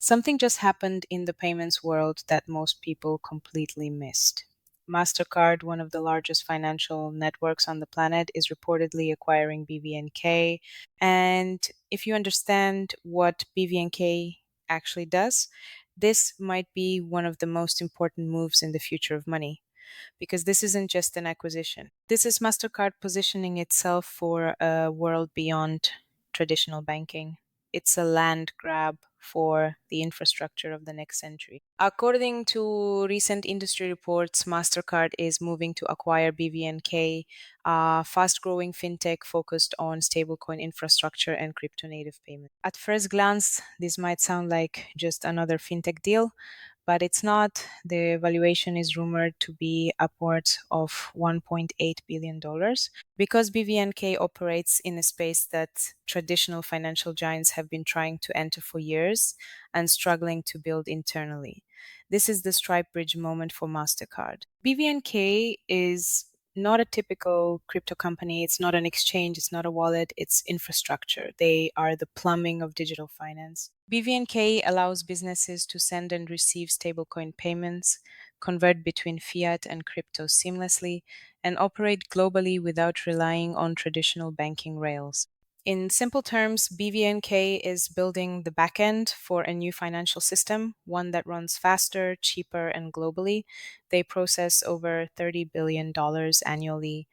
Something just happened in the payments world that most people completely missed. Mastercard, one of the largest financial networks on the planet, is reportedly acquiring BVNK. And if you understand what BVNK actually does, this might be one of the most important moves in the future of money because this isn't just an acquisition. This is Mastercard positioning itself for a world beyond traditional banking. It's a land grab for the infrastructure of the next century. According to recent industry reports, Mastercard is moving to acquire BVNK, a fast growing fintech focused on stablecoin infrastructure and crypto native payment. At first glance, this might sound like just another fintech deal, but it's not. The valuation is rumored to be upwards of $1.8 billion dollars because BVNK operates in a space that traditional financial giants have been trying to enter for years and struggling to build internally. This is the Stripe Bridge moment for MasterCard. BVNK is not a typical crypto company. It's not an exchange. It's not a wallet. It's infrastructure. They are the plumbing of digital finance. BVNK allows businesses to send and receive stablecoin payments, convert between fiat and crypto seamlessly, and operate globally without relying on traditional banking rails. In simple terms, BVNK is building the backend for a new financial system, one that runs faster, cheaper, and globally. They process over $30 billion dollars annually.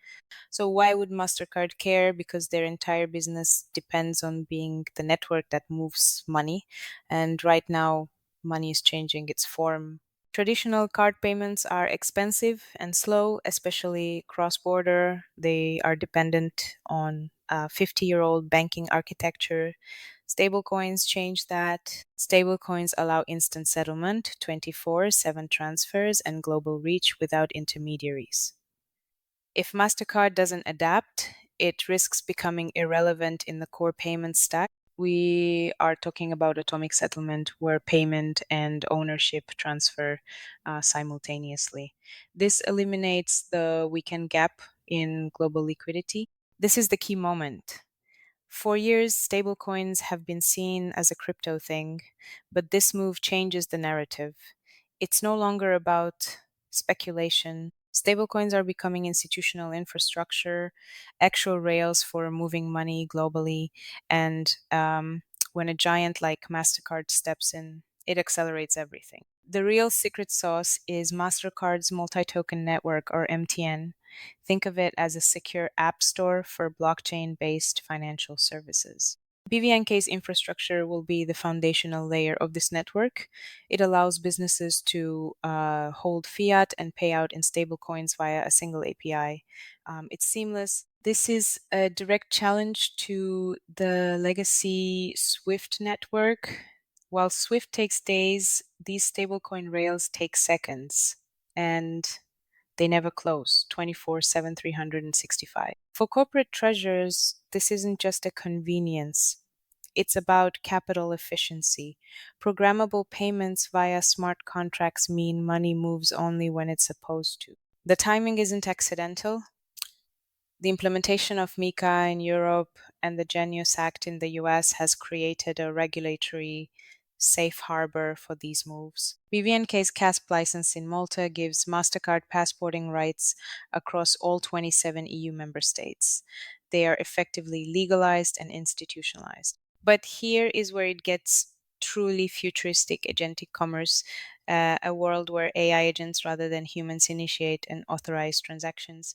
So why would Mastercard care? Because their entire business depends on being the network that moves money. And right now, money is changing its form. Traditional card payments are expensive and slow, especially cross border. They are dependent on a 50-year-old banking architecture. Stablecoins change that. Stablecoins allow instant settlement, 24/7 transfers, and global reach without intermediaries. If MasterCard doesn't adapt, it risks becoming irrelevant in the core payment stack. We are talking about atomic settlement where payment and ownership transfer simultaneously. This eliminates the weekend gap in global liquidity. This is the key moment. For years, stablecoins have been seen as a crypto thing, but this move changes the narrative. It's no longer about speculation. Stablecoins are becoming institutional infrastructure, actual rails for moving money globally, and when a giant like MasterCard steps in, it accelerates everything. The real secret sauce is MasterCard's multi token network, or MTN. Think of it as a secure app store for blockchain based financial services. BVNK's infrastructure will be the foundational layer of this network. It allows businesses to hold fiat and pay out in stablecoins via a single API. It's seamless. This is a direct challenge to the legacy SWIFT network. While SWIFT takes days, these stablecoin rails take seconds. And they never close 24/7, 365. For corporate treasurers, this isn't just a convenience. It's about capital efficiency. Programmable payments via smart contracts mean money moves only when it's supposed to. The timing isn't accidental. The implementation of MiCA in Europe and the Genius Act in the US has created a regulatory safe harbor for these moves. BVNK's CASP license in Malta gives MasterCard passporting rights across all 27 EU member states. They are effectively legalized and institutionalized. But here is where it gets truly futuristic agentic commerce, a world where AI agents rather than humans initiate and authorize transactions.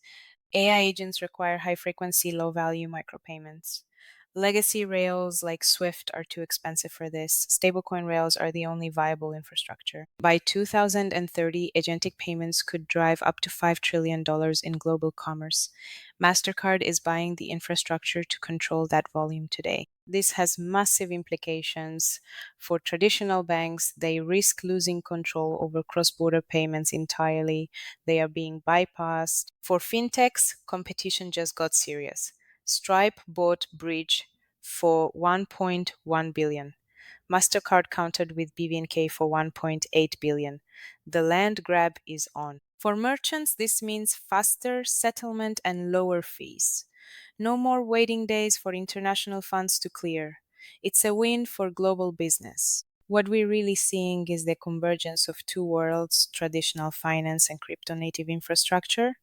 AI agents require high frequency, low value micropayments. Legacy rails like Swift are too expensive for this. Stablecoin rails are the only viable infrastructure. By 2030, agentic payments could drive up to $5 trillion dollars in global commerce. MasterCard is buying the infrastructure to control that volume today. This has massive implications for traditional banks. They risk losing control over cross border payments entirely. They are being bypassed. For fintechs, competition just got serious. Stripe bought Bridge for 1.1 billion. Mastercard countered with BVNK for 1.8 billion. The land grab is on. For merchants, this means faster settlement and lower fees. No more waiting days for international funds to clear. It's a win for global business. What we're really seeing is the convergence of two worlds: traditional finance and crypto native infrastructure.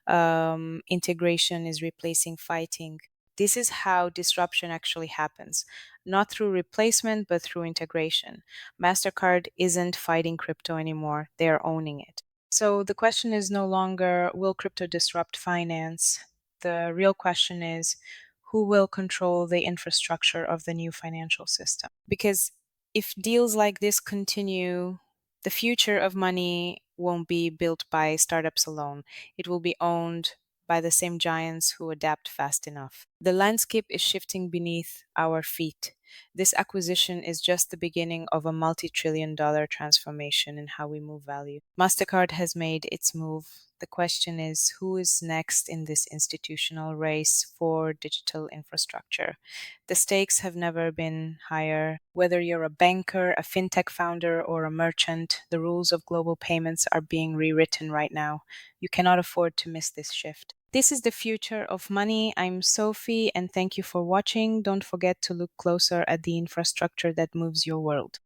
Integration is replacing fighting. This is how disruption actually happens, not through replacement, but through integration. Mastercard isn't fighting crypto anymore, they are owning it. So the question is no longer, will crypto disrupt finance? The real question is, who will control the infrastructure of the new financial system? Because if deals like this continue, the future of money won't be built by startups alone. It will be owned by the same giants who adapt fast enough. The landscape is shifting beneath our feet. This acquisition is just the beginning of a multi-trillion-dollar transformation in how we move value. Mastercard has made its move. The question is, who is next in this institutional race for digital infrastructure? The stakes have never been higher. Whether you're a banker, a fintech founder, or a merchant, the rules of global payments are being rewritten right now. You cannot afford to miss this shift. This is the future of money. I'm Sophie, and thank you for watching. Don't forget to look closer at the infrastructure that moves your world.